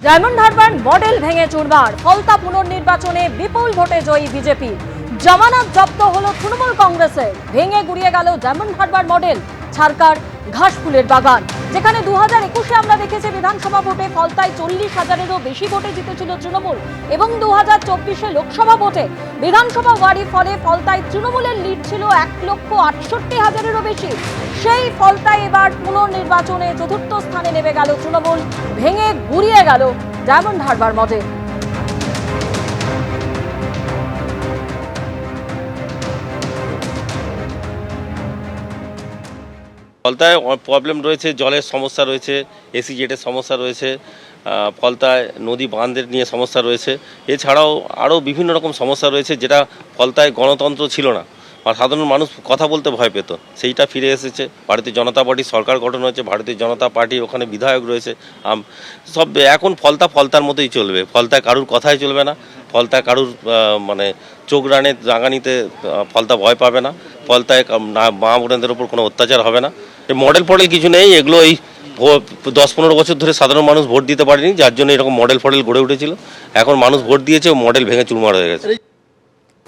Diamond Harbour model ভেঙে চুরমার, ফলতা পুনর্নির্বাচনে বিপুল ভোটে জয়ী বিজেপি। জামানত জব্দ হলো তৃণমূল কংগ্রেসের, ভেঙে গুড়িয়ে গেল ডায়মন্ড হারবার মডেল। ছারকার ঘাসফুলের বাগান, যেখানে 2021-এ আমরা দেখেছি বিধানসভা ভোটে ফলতায় 40,000-এরও বেশি ভোটে জিতেছিল তৃণমূল, এবং 2024-এ লোকসভা ভোটে বিধানসভা ওয়ারি ফলে ফলতায় তৃণমূলের লিড ছিল 1,68,000-এরও বেশি। সেই ফলতায় এবার পুনর্নির্বাচনে চতুর্থ স্থানে নেমে গেল তৃণমূল, ভেঙে গুড়িয়ে গেল ডায়মন্ড হারবার মডেল। ফলতায় প্রবলেম রয়েছে, জলের সমস্যা রয়েছে, এসিজেটের সমস্যা রয়েছে, ফলতায় নদী বাঁধের নিয়ে সমস্যা রয়েছে। এছাড়াও আরও বিভিন্ন রকম সমস্যা রয়েছে, যেটা ফলতায় গণতন্ত্র ছিল না, আর সাধারণ মানুষ কথা বলতে ভয় পেত, সেইটা ফিরে এসেছে। ভারতীয় জনতা পার্টির সরকার গঠন হয়েছে, ভারতীয় জনতা পার্টির ওখানে বিধায়ক রয়েছে, সব এখন ফলতার মতোই চলবে। ফলতায় কারুর কথাই চলবে না, ফলতায় কারুর চোখ রাঙানিতে ফলতা ভয় পাবে না, ফলতায় মা বোনেদের ওপর কোনো অত্যাচার হবে না। এই মডেল কিছু নেই, এগুলো এই 10-15 বছর ধরে সাধারণ মানুষ ভোট দিতে পারেনি, যার জন্য এরকম মডেল গড়ে উঠেছিল। এখন মানুষ ভোট দিয়েছে, মডেল ভেঙে চুরমার হয়ে গেছে।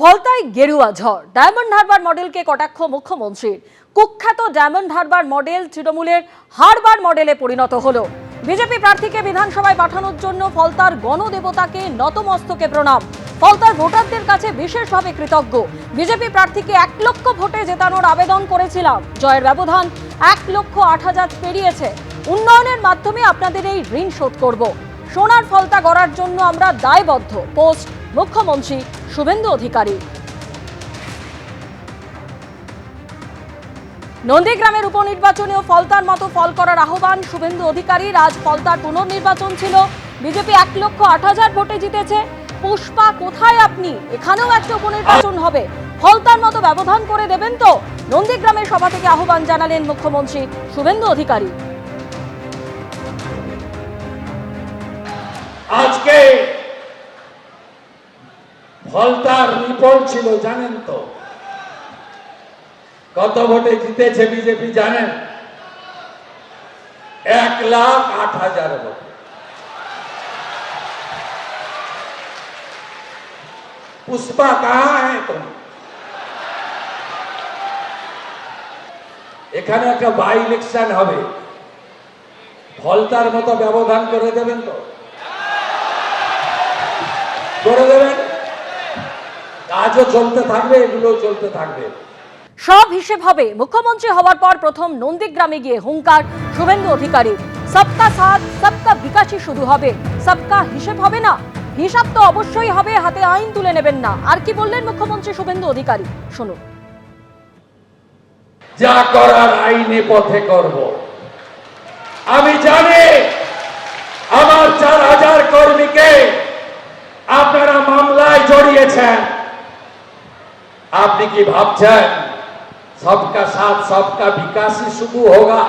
ফলতায় গেরুয়া ঝড়, ডায়মন্ড হারবার মডেলকে কটাক্ষ মুখ্যমন্ত্রীর। কুখ্যাত ডায়মন্ড হারবার মডেল তৃণমূলের হারবার মডেলে পরিণত হলো। বিজেপি প্রার্থীকে বিধানসভায় পাঠানোর জন্য ফলতার গণদেবতাকে নতমস্তকে প্রণাম। ফলতার ভোটারদের কাছে বিশেষভাবে কৃতজ্ঞ। বিজেপি প্রার্থীকে 1 লক্ষ ভোটে জেতানোর আবেদন করেছিলাম, জয়ের ব্যবধান 1,08,000 পেরিয়েছে। উন্নয়নের মাধ্যমে আপনাদের এই ঋণ শোধ করব। সোনার ফলতা গড়ার জন্য আমরা দায়বদ্ধ। পোস্ট মুখ্যমন্ত্রী শুভেন্দু অধিকারী। নন্দীগ্রামের উপনির্বাচনেও ফলতার মতো ফল করার আহ্বান শুভেন্দু অধিকারীর। আজ ফলতার পুনর্নির্বাচন ছিল, বিজেপি 1,08,000 ভোটে জিতেছে। পুষ্পা কোথায় আপনি? এখানেও একটা উপনির্বাচন হবে, ফলতার মতো ব্যবধান করে দেবেন তো? নন্দীগ্রামের সভা থেকে আহ্বান জানালেন মুখ্যমন্ত্রী শুভেন্দু অধিকারী। আজকে ফলতার রিপোর্ট ছিল, জানেন তো কত ভোটে জিতেছে বিজেপি জানেন? 1,08,000 ভোট। पुष्पा कहाँ है तुम? এখানে একটা বাই ইলেকশন হবে, ফলতার মতো ব্যবধান করে দেবেন তো? করে দেবেন? কাজও চলতে থাকবে, এগুলো চলতে থাকবে। সব হিসেব হবে। মুখ্যমন্ত্রী হওয়ার পর প্রথম নন্দীগ্রামে গিয়ে হুঙ্কার শুভেন্দু অধিকারী। সবকা সাথ সবকা বিকাশই শুধু হবে, সবকা হিসেব হবে না। হিসাব তো অবশ্যই হবে, হাতে আইন তুলে নেবেন না। আর কি বললেন মুখ্যমন্ত্রী শুভেন্দু অধিকারী, শুনুন। যা করার আইনে পথে করব। আমি জানি আমার 4,000 কর্মীকে আপনারা মামলায় জড়িয়েছেন। আপনি কি ভাবছেন सबका साथ सबका विकास ही शुरू होगा,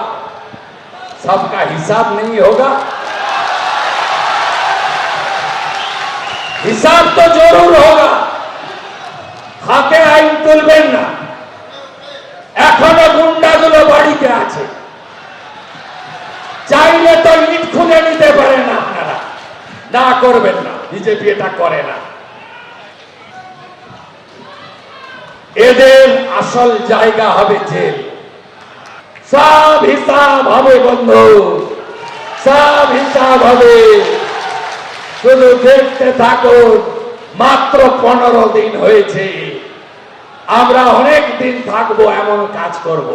सबका हिसाब नहीं होगा? हिसाब तो जरूर होगा। হাতে আইন তুলবেন না, এখনো গুন্ডাগুলো বাড়িতে আছে, চাইলে তো ইট খুলে নিতে পারেন আপনারা। না করবেন না, বিজেপি এটা করে না। এদের আসল জায়গা হবে জেল। সব হিসাব হবে বন্ধু, সব হিসাব হবে। শুধু দেখতে থাকুন। মাত্র 15 দিন হয়েছে, আমরা অনেক দিন থাকবো, এমন কাজ করব।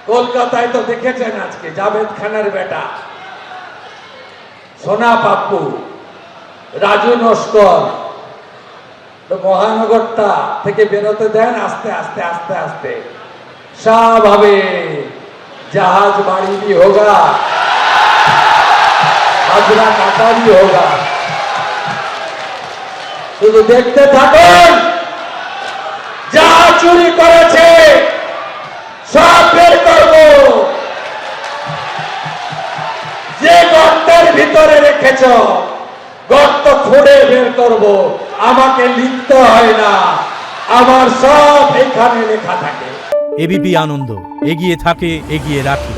কলকাতায় তো দেখেছেন আজকে জাভেদ খানের বেটা সোনা পাপ্পু, রাজু নস্কর, মহানগরটা থেকে বেরোতে দেন, আস্তে আস্তে আস্তে আস্তে সব হবে। জাহাজ বাড়ি भी होगा, হাজরা কাটা भी होगा। শুধু দেখতে থাকুন। যা চুরি করেছে সব বের করব, যে গর্তের ভিতরে রেখেছ গর্ত খুঁড়ে বের করব। আমাকে লিখতে হয় না, আমার সব এখানে লেখা থাকে। এবিপি আনন্দ, এগিয়ে থাকে, এগিয়ে রাখে।